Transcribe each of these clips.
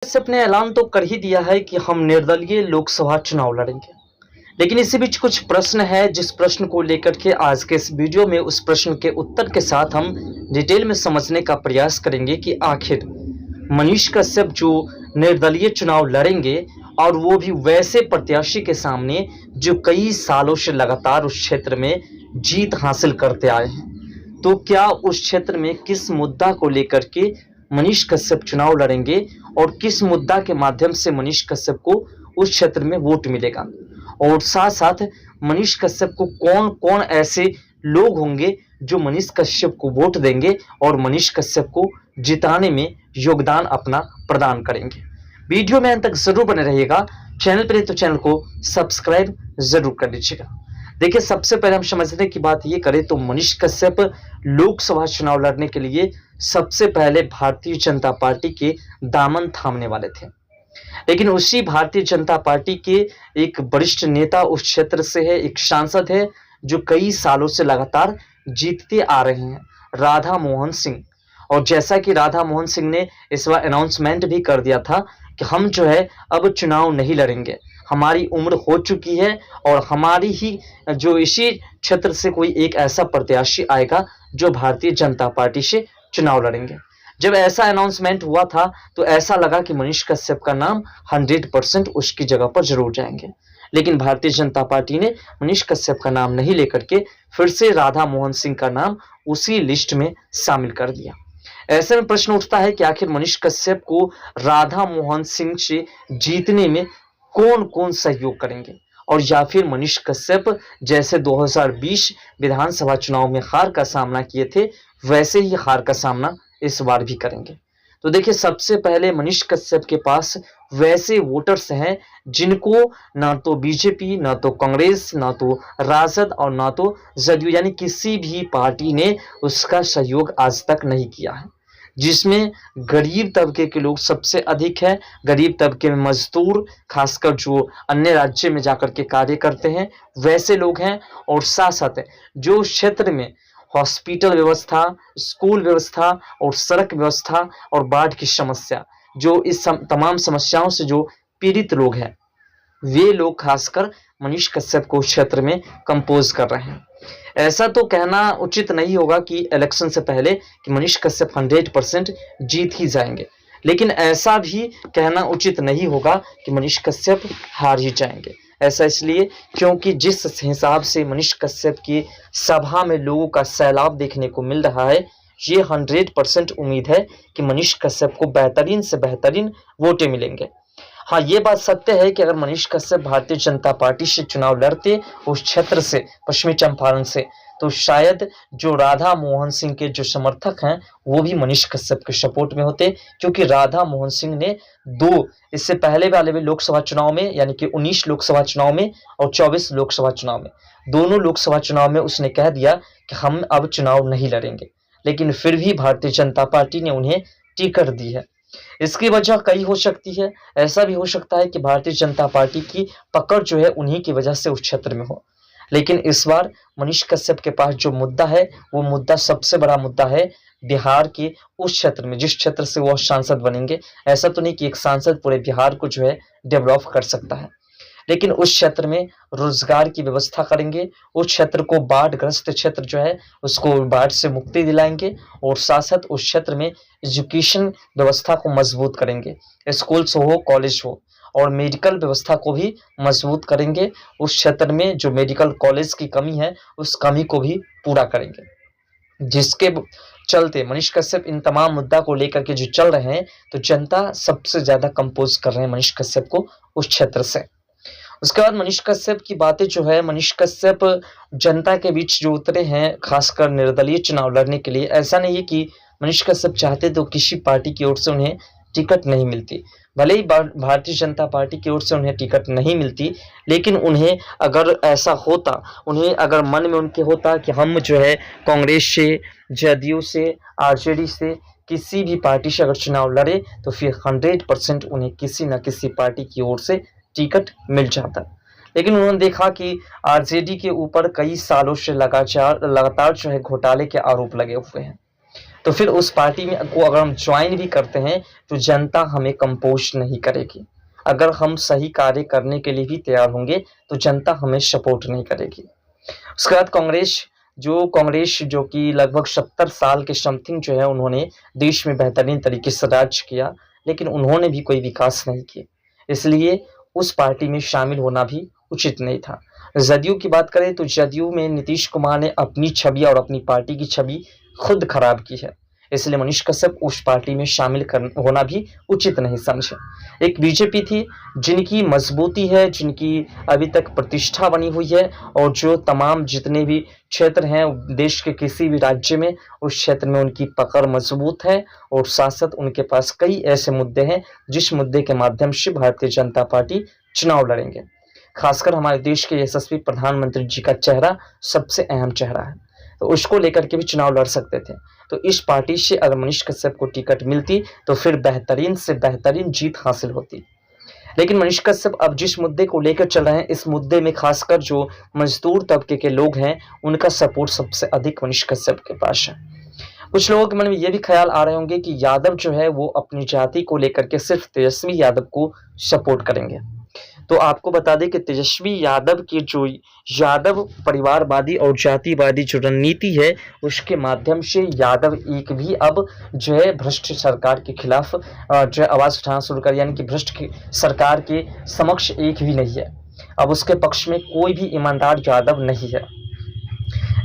कश्यप ने ऐलान तो कर ही दिया है कि हम निर्दलीय लोकसभा चुनाव लड़ेंगे, लेकिन इसी बीच कुछ प्रश्न है जिस प्रश्न को लेकर के आज के इस वीडियो में उस प्रश्न के उत्तर के साथ हम डिटेल में समझने का प्रयास करेंगे कि आखिर मनीष कश्यप जो निर्दलीय चुनाव लड़ेंगे और वो भी वैसे प्रत्याशी के सामने जो कई सालों से लगातार उस क्षेत्र में जीत हासिल करते आए हैं, तो क्या उस क्षेत्र में किस मुद्दा को लेकर के मनीष कश्यप चुनाव लड़ेंगे और किस मुद्दा के माध्यम से मनीष कश्यप को उस क्षेत्र में वोट मिलेगा, और साथ साथ मनीष कश्यप को कौन कौन ऐसे लोग होंगे जो मनीष कश्यप को वोट देंगे और मनीष कश्यप को जिताने में योगदान अपना प्रदान करेंगे। वीडियो में अंत तक जरूर बने रहिएगा। चैनल पर तो चैनल को सब्सक्राइब जरूर कर लीजिएगा। देखिए, सबसे पहले हम समझने की बात ये करें तो मनीष कश्यप लोकसभा चुनाव लड़ने के लिए सबसे पहले भारतीय जनता पार्टी के दामन थामने वाले थे, लेकिन उसी भारतीय जनता पार्टी के एक वरिष्ठ नेता उस क्षेत्र से है, एक सांसद है जो कई सालों से लगातार जीतते आ रहे हैं, राधा मोहन सिंह। और जैसा कि राधा मोहन सिंह ने इस बार अनाउंसमेंट भी कर दिया था कि हम जो है अब चुनाव नहीं लड़ेंगे, हमारी उम्र हो चुकी है और हमारी ही जो इसी क्षेत्र से कोई एक ऐसा प्रत्याशी आएगा जो भारतीय जनता पार्टी से चुनाव लड़ेंगे। जब ऐसा अनाउंसमेंट हुआ था तो ऐसा लगा कि मनीष कश्यप का नाम 100% उसकी जगह पर जरूर जाएंगे, लेकिन भारतीय जनता पार्टी ने मनीष कश्यप का नाम नहीं लेकर के फिर से राधा मोहन सिंह का नाम उसी लिस्ट में शामिल कर दिया। ऐसे में प्रश्न उठता है कि आखिर मनीष कश्यप को राधा मोहन सिंह से जीतने में कौन कौन सहयोग करेंगे, और या फिर मनीष कश्यप जैसे 2020 विधानसभा चुनाव में हार का सामना किए थे वैसे ही हार का सामना इस बार भी करेंगे। तो देखिए, सबसे पहले मनीष कश्यप के पास वैसे वोटर्स हैं जिनको ना तो बीजेपी, ना तो कांग्रेस, ना तो राजद और ना तो जदयू यानी किसी भी पार्टी ने उसका सहयोग आज तक नहीं किया है, जिसमें गरीब तबके के लोग सबसे अधिक हैं। गरीब तबके में मजदूर, खासकर जो अन्य राज्य में जाकर के कार्य करते हैं वैसे लोग हैं, और साथ साथ जो क्षेत्र में हॉस्पिटल व्यवस्था, स्कूल व्यवस्था और सड़क व्यवस्था और बाढ़ की समस्या, जो इस तमाम समस्याओं से जो पीड़ित लोग हैं वे लोग खासकर मनीष कश्यप को क्षेत्र में कंपोज कर रहे हैं। ऐसा तो कहना उचित नहीं होगा कि इलेक्शन से पहले कि मनीष कश्यप 100% जीत ही जाएंगे, लेकिन ऐसा भी कहना उचित नहीं होगा कि मनीष कश्यप हार ही जाएंगे। ऐसा इसलिए क्योंकि जिस हिसाब से मनीष कश्यप की सभा में लोगों का सैलाब देखने को मिल रहा है, ये 100% उम्मीद है कि मनीष कश्यप को बेहतरीन से बेहतरीन वोटें मिलेंगे। हाँ, ये बात सत्य है कि अगर मनीष कश्यप भारतीय जनता पार्टी से चुनाव लड़ते उस क्षेत्र से, पश्चिमी चंपारण से, तो शायद जो राधा मोहन सिंह के जो समर्थक हैं वो भी मनीष कश्यप के सपोर्ट में होते, क्योंकि राधा मोहन सिंह ने इससे पहले वाले भी लोकसभा चुनाव में यानी कि 19 लोकसभा चुनाव में और 24 लोकसभा चुनाव में, दोनों लोकसभा चुनाव में उसने कह दिया कि हम अब चुनाव नहीं लड़ेंगे, लेकिन फिर भी भारतीय जनता पार्टी ने उन्हें टिकट दी है। इसकी वजह कई हो सकती है। ऐसा भी हो सकता है कि भारतीय जनता पार्टी की पकड़ जो है उन्हीं की वजह से उस क्षेत्र में हो, लेकिन इस बार मनीष कश्यप के पास जो मुद्दा है वो मुद्दा सबसे बड़ा मुद्दा है बिहार के उस क्षेत्र में, जिस क्षेत्र से वो सांसद बनेंगे। ऐसा तो नहीं कि एक सांसद पूरे बिहार को जो है डेवलप कर सकता है, लेकिन उस क्षेत्र में रोजगार की व्यवस्था करेंगे, उस क्षेत्र को बाढ़ग्रस्त क्षेत्र जो है उसको बाढ़ से मुक्ति दिलाएंगे, और साथ साथ उस क्षेत्र में एजुकेशन व्यवस्था को मजबूत करेंगे, स्कूल्स हो, कॉलेज हो, और मेडिकल व्यवस्था को भी मजबूत करेंगे। उस क्षेत्र में जो मेडिकल कॉलेज की कमी है उस कमी को भी पूरा करेंगे, जिसके चलते मनीष कश्यप इन तमाम मुद्दा को लेकर के जो चल रहे हैं तो जनता सबसे ज्यादा कंपोज कर रहे हैं मनीष कश्यप को उस क्षेत्र से। उसके बाद मनीष कश्यप की बातें जो है, मनीष कश्यप जनता के बीच जो उतरे हैं खासकर निर्दलीय चुनाव लड़ने के लिए, ऐसा नहीं है कि मनीष कश्यप चाहते तो किसी पार्टी की ओर से उन्हें टिकट नहीं मिलती, भले ही भारतीय जनता पार्टी की ओर से उन्हें टिकट नहीं मिलती, लेकिन उन्हें अगर ऐसा होता, उन्हें अगर मन में उनके होता कि हम जो है कांग्रेस से, जदयू से, आरजेडी से, किसी भी पार्टी से अगर चुनाव लड़े तो फिर 100% उन्हें किसी न किसी पार्टी की ओर से टिकट मिल जाता। लेकिन उन्होंने देखा कि आरजेडी के ऊपर कई सालों से लगातार जो है घोटाले के आरोप लगे हुए हैं, तो फिर उस पार्टी में को अगर हम ज्वाइन भी करते हैं तो जनता हमें कंपोज नहीं करेगी। अगर हम सही कार्य करने के लिए भी तैयार होंगे तो जनता हमें सपोर्ट नहीं करेगी। उसके बाद कांग्रेस जो कि लगभग 70 साल के समथिंग जो है उन्होंने देश में बेहतरीन तरीके से राज किया, लेकिन उन्होंने भी कोई विकास नहीं किया, इसलिए उस पार्टी में शामिल होना भी उचित नहीं था। जदयू की बात करें तो जदयू में नीतीश कुमार ने अपनी छवि और अपनी पार्टी की छवि खुद खराब की है, इसलिए मनीष कश्यप उस पार्टी में शामिल होना भी उचित नहीं समझे। एक बीजेपी थी जिनकी मजबूती है, जिनकी अभी तक प्रतिष्ठा बनी हुई है, और जो तमाम जितने भी क्षेत्र हैं देश के किसी भी राज्य में उस क्षेत्र में उनकी पकड़ मजबूत है, और साथ साथ उनके पास कई ऐसे मुद्दे हैं जिस मुद्दे के माध्यम से भारतीय जनता पार्टी चुनाव लड़ेंगे। खासकर हमारे देश के यशस्वी प्रधानमंत्री जी का चेहरा सबसे अहम चेहरा है, तो उसको लेकर के भी चुनाव लड़ सकते थे। तो इस पार्टी से अगर मनीष कश्यप को टिकट मिलती तो फिर बेहतरीन से बेहतरीन जीत हासिल होती। लेकिन मनीष कश्यप अब जिस मुद्दे को लेकर चल रहे हैं, इस मुद्दे में खासकर जो मजदूर तबके के लोग हैं उनका सपोर्ट सबसे अधिक मनीष कश्यप के पास है। कुछ लोगों के मन में ये भी ख्याल आ रहे होंगे कि यादव जो है वो अपनी जाति को लेकर के सिर्फ तेजस्वी यादव को सपोर्ट करेंगे। तो आपको बता दें कि तेजस्वी यादव की जो यादव परिवारवादी और जातिवादी जो रणनीति है उसके माध्यम से यादव एक भी अब जो है भ्रष्ट सरकार के खिलाफ जो है आवाज उठाना शुरू कर, यानी कि भ्रष्ट सरकार के समक्ष एक भी नहीं है, अब उसके पक्ष में कोई भी ईमानदार यादव नहीं है।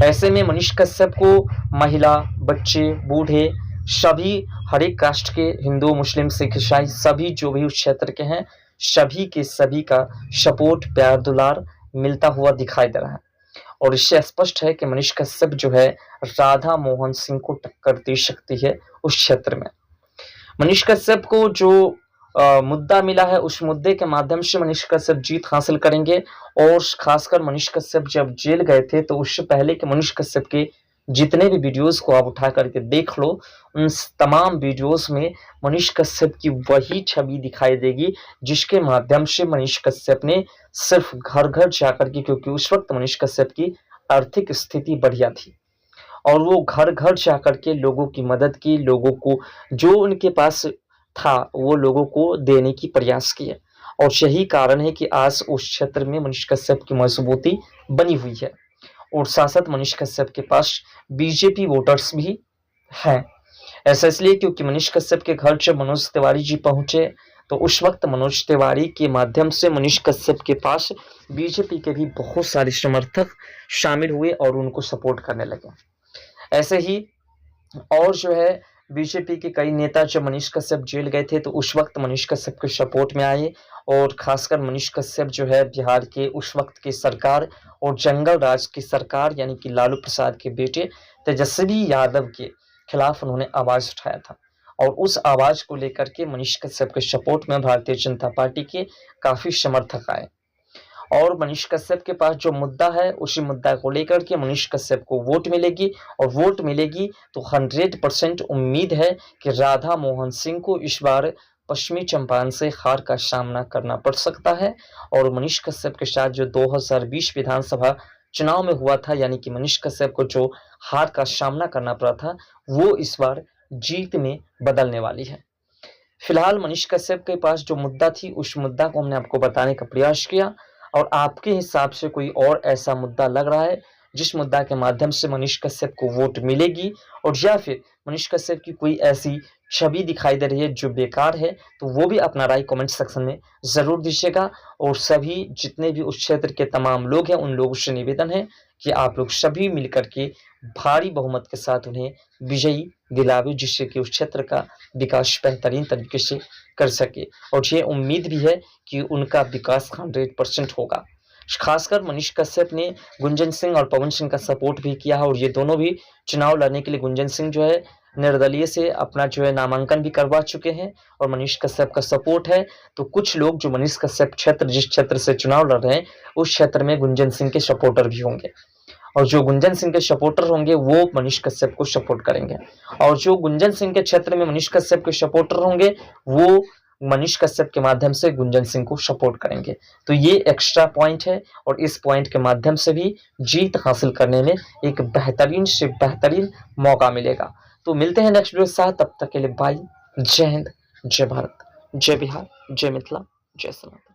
ऐसे में मनीष कश्यप को महिला, बच्चे, बूढ़े सभी हर एक कास्ट के हिंदू, मुस्लिम, सिख, ईसाई सभी जो भी उस क्षेत्र के हैं सभी के सभी का सपोर्ट, प्यार, दुलार मिलता हुआ दिखाई दे रहा है। और इससे स्पष्ट है कि मनीष कश्यप जो है राधा मोहन सिंह को टक्कर दे सकती है उस क्षेत्र में। मनीष कश्यप को जो मुद्दा मिला है उस मुद्दे के माध्यम से मनीष कश्यप जीत हासिल करेंगे। और खासकर मनीष कश्यप जब जेल गए थे तो उससे पहले कि मनीष कश्यप के जितने भी वीडियोस को आप उठा करके देख लो, उन तमाम वीडियोस में मनीष कश्यप की वही छवि दिखाई देगी जिसके माध्यम से मनीष कश्यप ने सिर्फ घर घर जाकर के, क्योंकि उस वक्त मनीष कश्यप की आर्थिक स्थिति बढ़िया थी और वो घर घर जाकर के लोगों की मदद की, लोगों को जो उनके पास था वो लोगों को देने की प्रयास किए। और यही कारण है कि आज उस क्षेत्र में मनीष कश्यप की मजबूती बनी हुई है। और साथ साथ मनीष कश्यप के पास बीजेपी वोटर्स भी हैं। ऐसा इसलिए क्योंकि मनीष कश्यप के घर जब मनोज तिवारी जी पहुंचे तो उस वक्त मनोज तिवारी के माध्यम से मनीष कश्यप के पास बीजेपी के भी बहुत सारे समर्थक शामिल हुए और उनको सपोर्ट करने लगे। ऐसे ही और जो है बीजेपी के कई नेता जब मनीष कश्यप जेल गए थे तो उस वक्त मनीष कश्यप के सपोर्ट में आए। और खासकर मनीष कश्यप जो है बिहार के उस वक्त की सरकार और जंगल राज की सरकार यानी कि लालू प्रसाद के बेटे तेजस्वी यादव के खिलाफ उन्होंने आवाज उठाया था। और उस आवाज को लेकर के मनीष कश्यप के सपोर्ट में भारतीय जनता पार्टी के काफी समर्थक आए। और मनीष कश्यप के पास जो मुद्दा है उसी मुद्दा को लेकर के मनीष कश्यप को वोट मिलेगी। और वोट मिलेगी तो 100% उम्मीद है कि राधा मोहन सिंह को इस बार पश्चिमी चंपारण से हार का सामना करना पड़ सकता है। और मनीष कश्यप के साथ जो 2020 विधानसभा चुनाव में हुआ था, यानी कि मनीष कश्यप को जो हार का सामना करना पड़ा था, वो इस बार जीत में बदलने वाली है। फिलहाल मनीष कश्यप के पास जो मुद्दा थी उस मुद्दा को हमने आपको बताने का प्रयास किया। और आपके हिसाब से कोई और ऐसा मुद्दा लग रहा है जिस मुद्दा के माध्यम से मनीष कश्यप को वोट मिलेगी, और या फिर मनीष कश्यप की कोई ऐसी छवि दिखाई दे रही है जो बेकार है, तो वो भी अपना राय कमेंट सेक्शन में जरूर दीजिएगा। और सभी जितने भी उस क्षेत्र के तमाम लोग हैं उन लोगों से निवेदन है कि आप लोग सभी मिलकर के भारी बहुमत के साथ उन्हें विजयी दिलावे, जिससे कि उस क्षेत्र का विकास बेहतरीन तरीके से कर सके। और ये उम्मीद भी है कि उनका विकास 100% होगा। खासकर मनीष कश्यप ने गुंजन सिंह और पवन सिंह का सपोर्ट भी किया है, और ये दोनों भी चुनाव लड़ने के लिए गुंजन सिंह जो है निर्दलीय से अपना जो है नामांकन भी करवा चुके हैं और मनीष कश्यप का सपोर्ट है। तो कुछ लोग जो मनीष कश्यप क्षेत्र जिस क्षेत्र से चुनाव लड़ रहे हैं उस क्षेत्र में गुंजन सिंह के सपोर्टर भी होंगे, और जो गुंजन सिंह के सपोर्टर होंगे वो मनीष कश्यप को सपोर्ट करेंगे, और जो गुंजन सिंह के क्षेत्र में मनीष कश्यप के सपोर्टर होंगे वो मनीष कश्यप के माध्यम से गुंजन सिंह को सपोर्ट करेंगे। तो ये एक्स्ट्रा पॉइंट है और इस पॉइंट के माध्यम से भी जीत हासिल करने में एक बेहतरीन से बेहतरीन मौका मिलेगा। तो मिलते हैं नेक्स्ट वीडियो के साथ, तब तक के लिए बाय। जय हिंद, जय भारत, जय बिहार, जय मिथिला, जय सनातन।